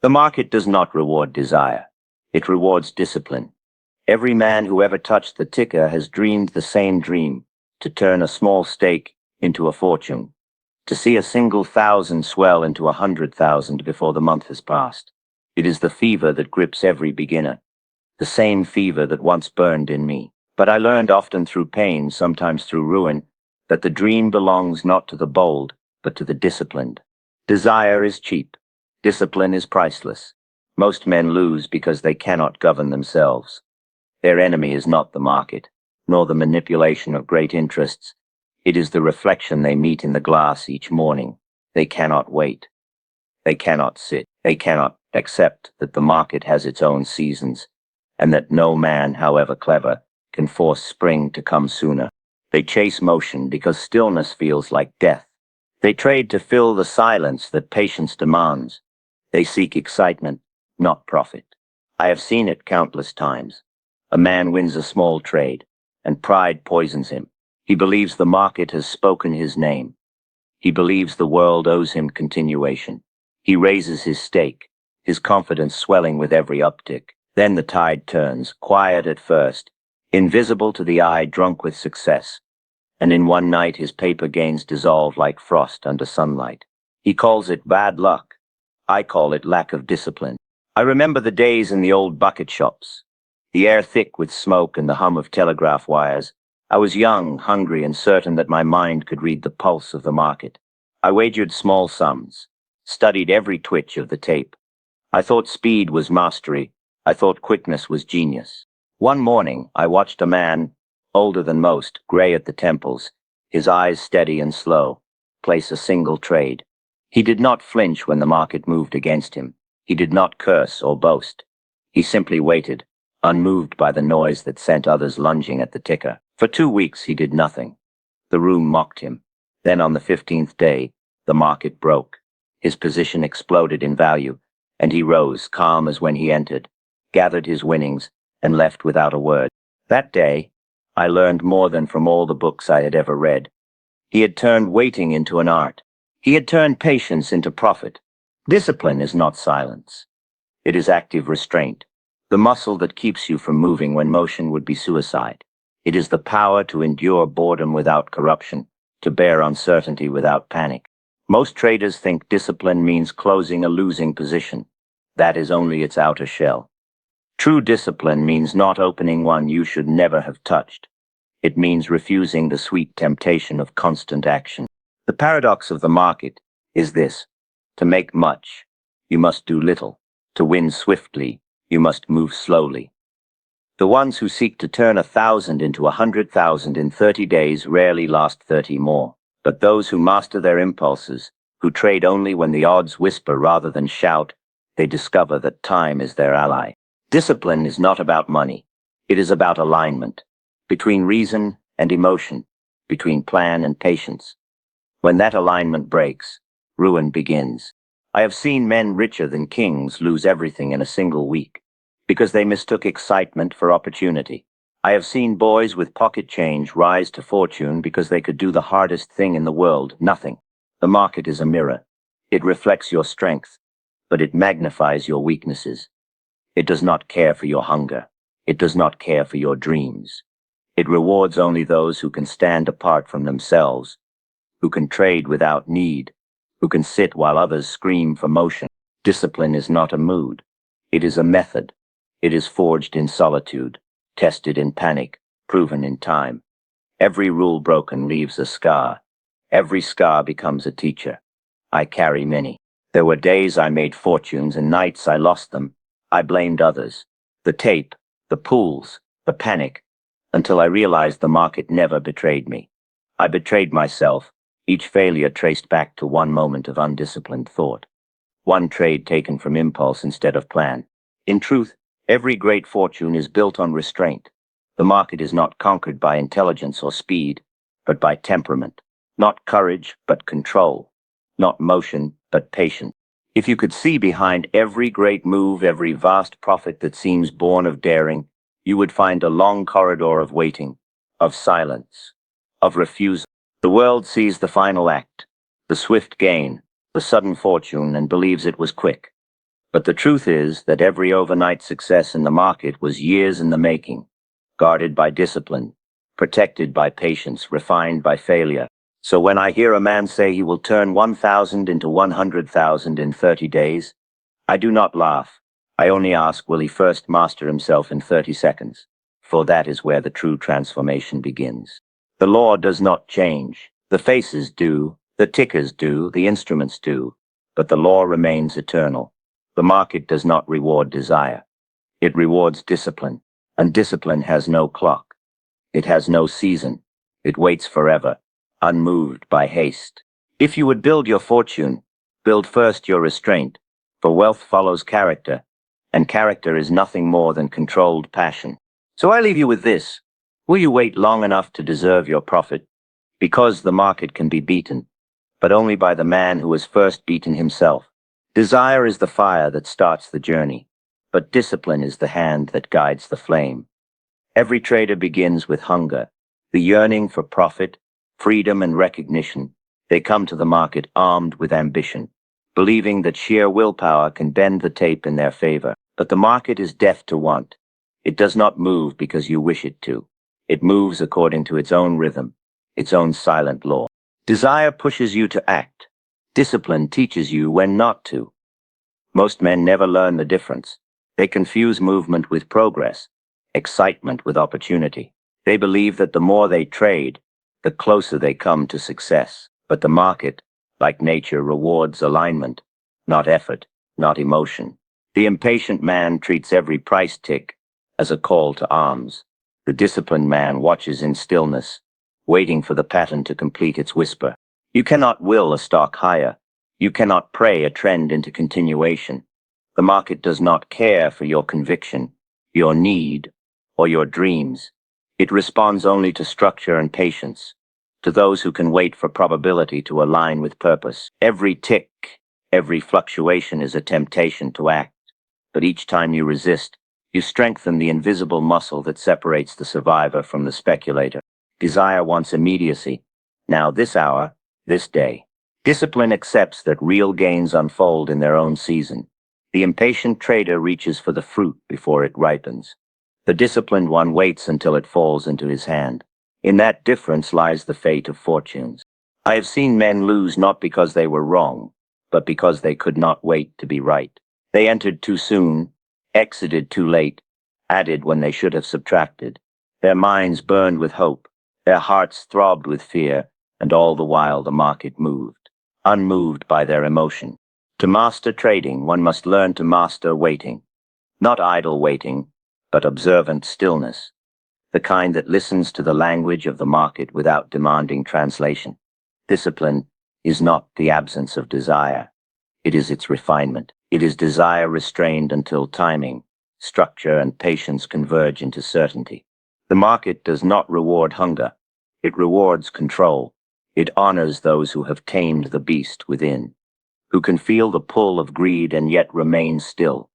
The market does not reward desire. It rewards discipline. Every man who ever touched the ticker has dreamed the same dream, to turn a small stake into a fortune, to see a single thousand swell into 100,000 before the month has passed. It is the fever that grips every beginner, the same fever that once burned in me. But I learned, often through pain, sometimes through ruin, that the dream belongs not to the bold, but to the disciplined. Desire is cheap. Discipline is priceless. Most men lose because they cannot govern themselves. Their enemy is not the market, nor the manipulation of great interests. It is the reflection they meet in the glass each morning. They cannot wait. They cannot sit. They cannot accept that the market has its own seasons, and that no man, however clever, can force spring to come sooner. They chase motion because stillness feels like death. They trade to fill the silence that patience demands. They seek excitement, not profit. I have seen it countless times. A man wins a small trade, and pride poisons him. He believes the market has spoken his name. He believes the world owes him continuation. He raises his stake, his confidence swelling with every uptick. Then the tide turns, quiet at first, invisible to the eye, drunk with success. And in one night his paper gains dissolve like frost under sunlight. He calls it bad luck. I call it lack of discipline. I remember the days in the old bucket shops, the air thick with smoke and the hum of telegraph wires. I was young, hungry, and certain that my mind could read the pulse of the market. I wagered small sums, studied every twitch of the tape. I thought speed was mastery. I thought quickness was genius. One morning, I watched a man, older than most, gray at the temples, his eyes steady and slow, place a single trade. He did not flinch when the market moved against him. He did not curse or boast. He simply waited, unmoved by the noise that sent others lunging at the ticker. For 2 weeks he did nothing. The room mocked him. Then on the 15th day, the market broke. His position exploded in value, and he rose, calm as when he entered, gathered his winnings, and left without a word. That day, I learned more than from all the books I had ever read. He had turned waiting into an art. He had turned patience into profit. Discipline is not silence. It is active restraint, the muscle that keeps you from moving when motion would be suicide. It is the power to endure boredom without corruption, to bear uncertainty without panic. Most traders think discipline means closing a losing position. That is only its outer shell. True discipline means not opening one you should never have touched. It means refusing the sweet temptation of constant action. The paradox of the market is this: to make much, you must do little. To win swiftly, you must move slowly. The ones who seek to turn 1,000 into 100,000 in 30 days rarely last 30 more. But those who master their impulses, who trade only when the odds whisper rather than shout, they discover that time is their ally. Discipline is not about money. It is about alignment, between reason and emotion, between plan and patience. When that alignment breaks, ruin begins. I have seen men richer than kings lose everything in a single week, because they mistook excitement for opportunity. I have seen boys with pocket change rise to fortune because they could do the hardest thing in the world, nothing. The market is a mirror. It reflects your strength, but it magnifies your weaknesses. It does not care for your hunger. It does not care for your dreams. It rewards only those who can stand apart from themselves, who can trade without need, who can sit while others scream for motion. Discipline is not a mood. It is a method. It is forged in solitude, tested in panic, proven in time. Every rule broken leaves a scar. Every scar becomes a teacher. I carry many. There were days I made fortunes and nights I lost them. I blamed others, the tape, the pools, the panic, until I realized the market never betrayed me. I betrayed myself, each failure traced back to one moment of undisciplined thought, one trade taken from impulse instead of plan. In truth, every great fortune is built on restraint. The market is not conquered by intelligence or speed, but by temperament. Not courage, but control. Not motion, but patience. If you could see behind every great move, every vast profit that seems born of daring, you would find a long corridor of waiting, of silence, of refusal. The world sees the final act, the swift gain, the sudden fortune, and believes it was quick. But the truth is that every overnight success in the market was years in the making, guarded by discipline, protected by patience, refined by failure. So when I hear a man say he will turn 1,000 into 100,000 in 30 days, I do not laugh. I only ask, will he first master himself in 30 seconds? For that is where the true transformation begins. The law does not change. The faces do, the tickers do, the instruments do, but the law remains eternal. The market does not reward desire. It rewards discipline, and discipline has no clock. It has no season. It waits forever, unmoved by haste. If you would build your fortune, build first your restraint, for wealth follows character, and character is nothing more than controlled passion. So I leave you with this. Will you wait long enough to deserve your profit? Because the market can be beaten, but only by the man who has first beaten himself. Desire is the fire that starts the journey, but discipline is the hand that guides the flame. Every trader begins with hunger, the yearning for profit, freedom, and recognition. They come to the market armed with ambition, believing that sheer willpower can bend the tape in their favor. But the market is deaf to want. It does not move because you wish it to. It moves according to its own rhythm, its own silent law. Desire pushes you to act. Discipline teaches you when not to. Most men never learn the difference. They confuse movement with progress, excitement with opportunity. They believe that the more they trade, the closer they come to success. But the market, like nature, rewards alignment, not effort, not emotion. The impatient man treats every price tick as a call to arms. The disciplined man watches in stillness, waiting for the pattern to complete its whisper. You cannot will a stock higher. You cannot pray a trend into continuation. The market does not care for your conviction, your need, or your dreams. It responds only to structure and patience, to those who can wait for probability to align with purpose. Every tick, every fluctuation is a temptation to act, but each time you resist, you strengthen the invisible muscle that separates the survivor from the speculator. Desire wants immediacy. Now, this hour, this day. Discipline accepts that real gains unfold in their own season. The impatient trader reaches for the fruit before it ripens. The disciplined one waits until it falls into his hand. In that difference lies the fate of fortunes. I have seen men lose not because they were wrong, but because they could not wait to be right. They entered too soon, exited too late, added when they should have subtracted. Their minds burned with hope, their hearts throbbed with fear, and all the while the market moved, unmoved by their emotion. To master trading, one must learn to master waiting. Not idle waiting, but observant stillness, the kind that listens to the language of the market without demanding translation. Discipline is not the absence of desire. It is its refinement. It is desire restrained until timing, structure, and patience converge into certainty. The market does not reward hunger. It rewards control. It honors those who have tamed the beast within, who can feel the pull of greed and yet remain still.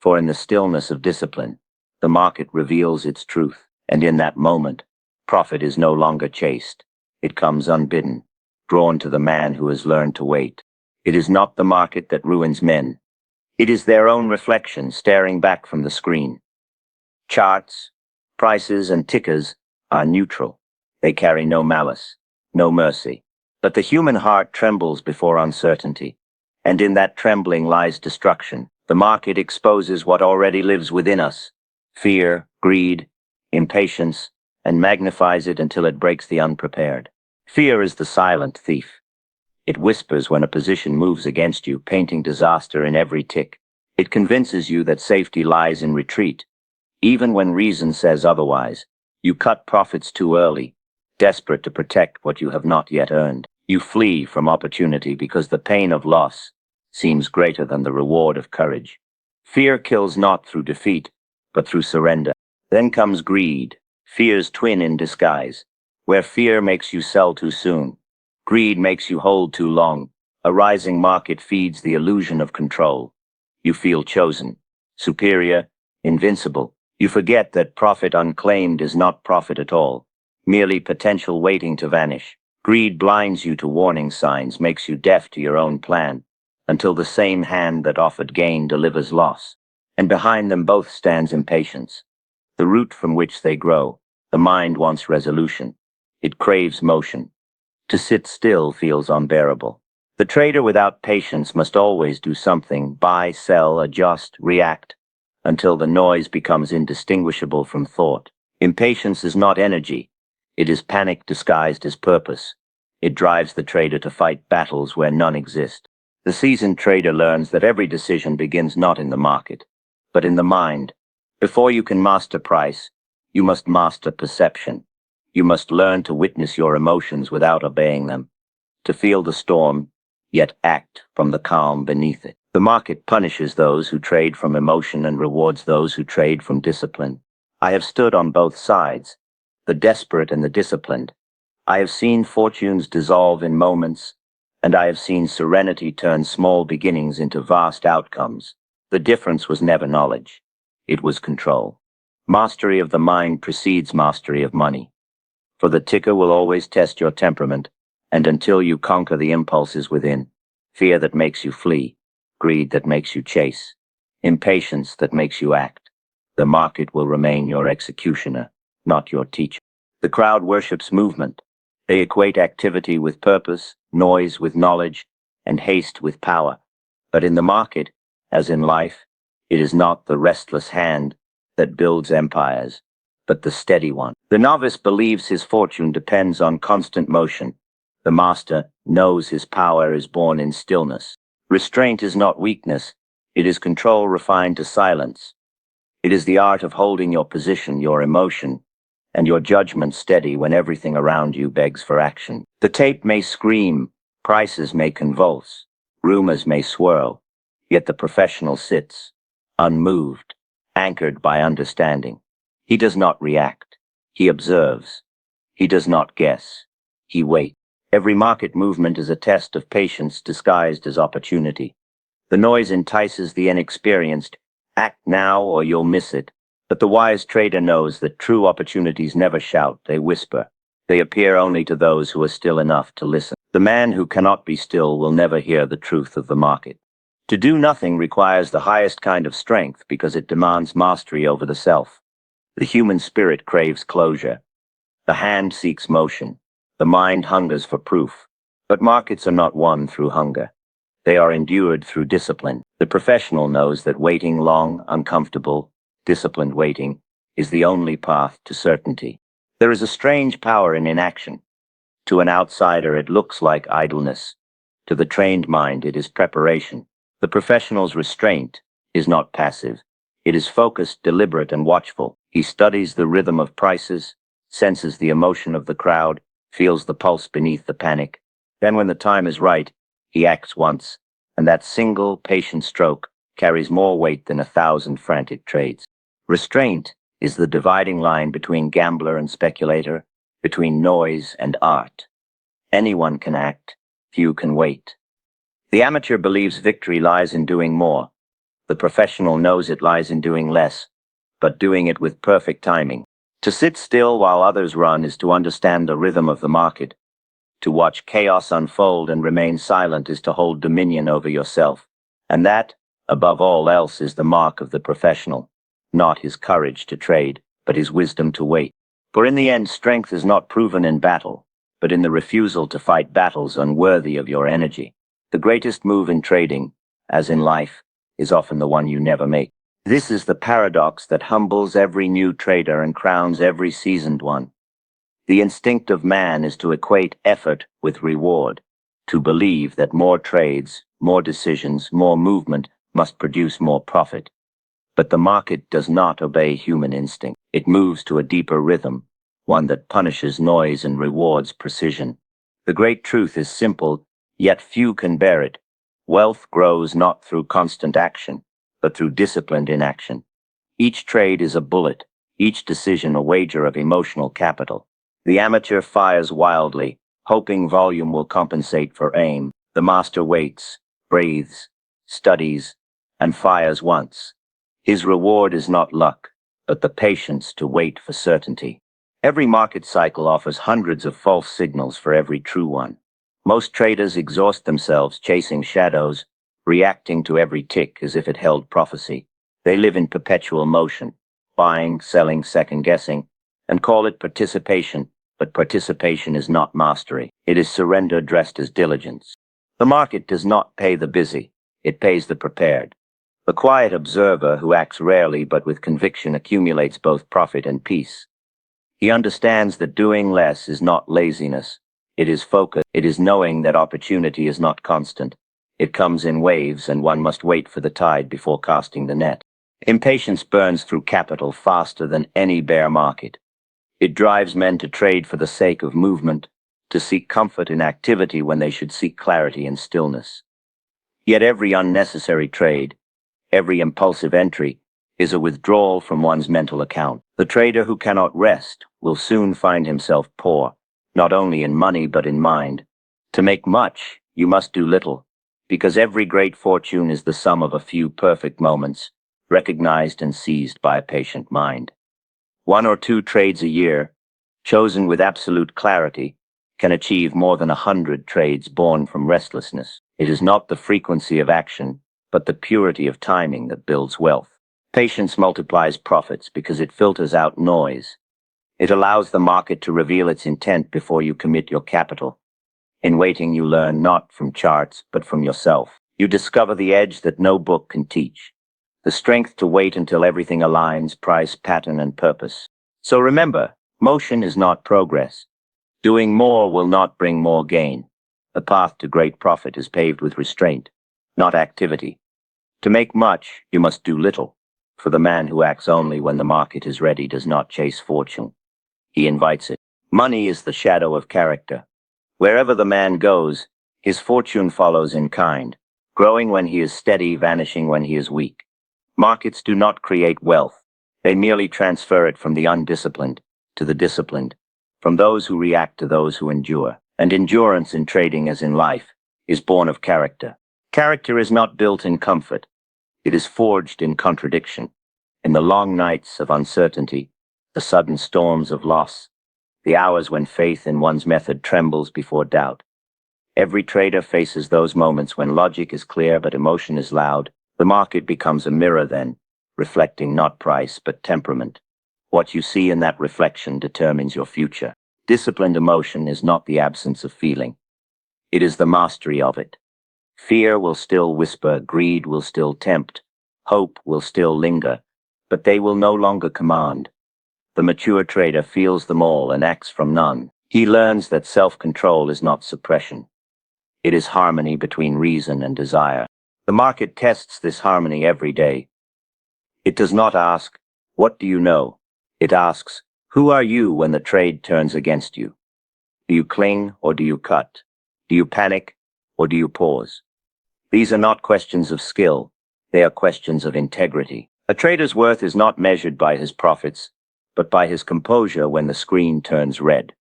For in the stillness of discipline, the market reveals its truth, and in that moment, profit is no longer chased. It comes unbidden, drawn to the man who has learned to wait. It is not the market that ruins men. It is their own reflection staring back from the screen. Charts, prices, and tickers are neutral. They carry no malice, no mercy. But the human heart trembles before uncertainty, and in that trembling lies destruction. The market exposes what already lives within us: fear, greed, impatience, and magnifies it until it breaks the unprepared. Fear is the silent thief. It whispers when a position moves against you, painting disaster in every tick. It convinces you that safety lies in retreat. Even when reason says otherwise, you cut profits too early, desperate to protect what you have not yet earned. You flee from opportunity because the pain of loss seems greater than the reward of courage. Fear kills not through defeat, but through surrender. Then comes greed, fear's twin in disguise, where fear makes you sell too soon. Greed makes you hold too long. A rising market feeds the illusion of control. You feel chosen, superior, invincible. You forget that profit unclaimed is not profit at all, merely potential waiting to vanish. Greed blinds you to warning signs, makes you deaf to your own plan, until the same hand that offered gain delivers loss, and behind them both stands impatience, the root from which they grow. The mind wants resolution. It craves motion. To sit still feels unbearable. The trader without patience must always do something, buy, sell, adjust, react, until the noise becomes indistinguishable from thought. Impatience is not energy. It is panic disguised as purpose. It drives the trader to fight battles where none exist. The seasoned trader learns that every decision begins not in the market, but in the mind. Before you can master price, you must master perception. You must learn to witness your emotions without obeying them, to feel the storm, yet act from the calm beneath it. The market punishes those who trade from emotion and rewards those who trade from discipline. I have stood on both sides, the desperate and the disciplined. I have seen fortunes dissolve in moments, and I have seen serenity turn small beginnings into vast outcomes. The difference was never knowledge. It was control. Mastery of the mind precedes mastery of money. For the ticker will always test your temperament, and until you conquer the impulses within, fear that makes you flee, greed that makes you chase, impatience that makes you act, the market will remain your executioner, not your teacher. The crowd worships movement. They equate activity with purpose, noise with knowledge, and haste with power. But in the market, as in life, it is not the restless hand that builds empires, but the steady one. The novice believes his fortune depends on constant motion. The master knows his power is born in stillness. Restraint is not weakness. It is control refined to silence. It is the art of holding your position, your emotion, and your judgment steady when everything around you begs for action. The tape may scream, prices may convulse, rumors may swirl, yet the professional sits, unmoved, anchored by understanding. He does not react. He observes. He does not guess. He waits. Every market movement is a test of patience disguised as opportunity. The noise entices the inexperienced. Act now or you'll miss it. But the wise trader knows that true opportunities never shout, they whisper. They appear only to those who are still enough to listen. The man who cannot be still will never hear the truth of the market. To do nothing requires the highest kind of strength because it demands mastery over the self. The human spirit craves closure. The hand seeks motion. The mind hungers for proof. But markets are not won through hunger. They are endured through discipline. The professional knows that waiting long, uncomfortable, disciplined waiting is the only path to certainty. There is a strange power in inaction. To an outsider, it looks like idleness. To the trained mind, it is preparation. The professional's restraint is not passive. It is focused, deliberate, and watchful. He studies the rhythm of prices, senses the emotion of the crowd, feels the pulse beneath the panic. Then when the time is right, he acts once, and that single, patient stroke carries more weight than 1,000 frantic trades. Restraint is the dividing line between gambler and speculator, between noise and art. Anyone can act, few can wait. The amateur believes victory lies in doing more. The professional knows it lies in doing less, but doing it with perfect timing. To sit still while others run is to understand the rhythm of the market. To watch chaos unfold and remain silent is to hold dominion over yourself. And that, above all else, is the mark of the professional. Not his courage to trade, but his wisdom to wait. For in the end, strength is not proven in battle, but in the refusal to fight battles unworthy of your energy. The greatest move in trading, as in life, is often the one you never make. This is the paradox that humbles every new trader and crowns every seasoned one. The instinct of man is to equate effort with reward, to believe that more trades, more decisions, more movement must produce more profit. But the market does not obey human instinct. It moves to a deeper rhythm, one that punishes noise and rewards precision. The great truth is simple, yet few can bear it. Wealth grows not through constant action, but through disciplined inaction. Each trade is a bullet, each decision a wager of emotional capital. The amateur fires wildly, hoping volume will compensate for aim. The master waits, breathes, studies, and fires once. His reward is not luck, but the patience to wait for certainty. Every market cycle offers hundreds of false signals for every true one. Most traders exhaust themselves chasing shadows, reacting to every tick as if it held prophecy. They live in perpetual motion, buying, selling, second-guessing, and call it participation, but participation is not mastery. It is surrender dressed as diligence. The market does not pay the busy, it pays the prepared. The quiet observer who acts rarely but with conviction accumulates both profit and peace. He understands that doing less is not laziness, it is focus. It is knowing that opportunity is not constant. It comes in waves and one must wait for the tide before casting the net. Impatience burns through capital faster than any bear market. It drives men to trade for the sake of movement, to seek comfort in activity when they should seek clarity in stillness. Yet every unnecessary trade, every impulsive entry, is a withdrawal from one's mental account. The trader who cannot rest will soon find himself poor, not only in money but in mind. To make much, you must do little, because every great fortune is the sum of a few perfect moments, recognized and seized by a patient mind. 1 or 2 trades a year, chosen with absolute clarity, can achieve more than 100 trades born from restlessness. It is not the frequency of action, but the purity of timing that builds wealth. Patience multiplies profits because it filters out noise. It allows the market to reveal its intent before you commit your capital. In waiting, you learn not from charts, but from yourself. You discover the edge that no book can teach. The strength to wait until everything aligns, price, pattern, and purpose. So remember, motion is not progress. Doing more will not bring more gain. The path to great profit is paved with restraint, not activity. To make much, you must do little, for the man who acts only when the market is ready does not chase fortune. He invites it. Money is the shadow of character. Wherever the man goes, his fortune follows in kind, growing when he is steady, vanishing when he is weak. Markets do not create wealth. They merely transfer it from the undisciplined to the disciplined, from those who react to those who endure. And endurance in trading as in life is born of character. Character is not built in comfort. It is forged in contradiction, in the long nights of uncertainty, the sudden storms of loss, the hours when faith in one's method trembles before doubt. Every trader faces those moments when logic is clear but emotion is loud. The market becomes a mirror then, reflecting not price but temperament. What you see in that reflection determines your future. Disciplined emotion is not the absence of feeling. It is the mastery of it. Fear will still whisper, greed will still tempt, hope will still linger, but they will no longer command. The mature trader feels them all and acts from none. He learns that self-control is not suppression. It is harmony between reason and desire. The market tests this harmony every day. It does not ask, "What do you know?" It asks, "Who are you when the trade turns against you? Do you cling or do you cut? Do you panic or do you pause?" These are not questions of skill. They are questions of integrity. A trader's worth is not measured by his profits, but by his composure when the screen turns red.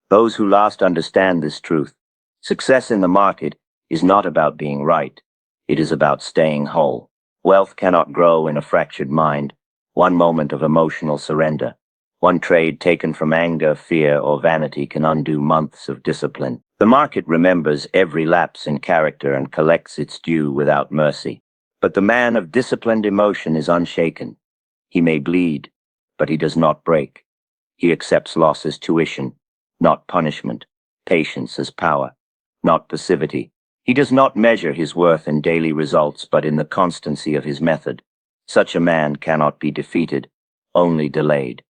Those who last understand this truth. Success in the market is not about being right. It is about staying whole. Wealth cannot grow in a fractured mind. One moment of emotional surrender, one trade taken from anger, fear, or vanity can undo months of discipline. The market remembers every lapse in character and collects its due without mercy. But the man of disciplined emotion is unshaken. He may bleed, but he does not break. He accepts loss as tuition, not punishment, patience as power, not passivity. He does not measure his worth in daily results, but in the constancy of his method. Such a man cannot be defeated, only delayed.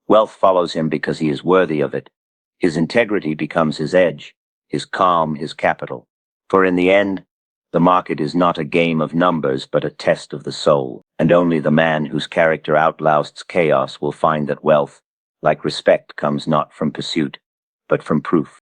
Wealth follows him because he is worthy of it. His integrity becomes his edge, his calm, his capital. For in the end, the market is not a game of numbers, but a test of the soul. And only the man whose character outlasts chaos will find that wealth, like respect, comes not from pursuit, but from proof.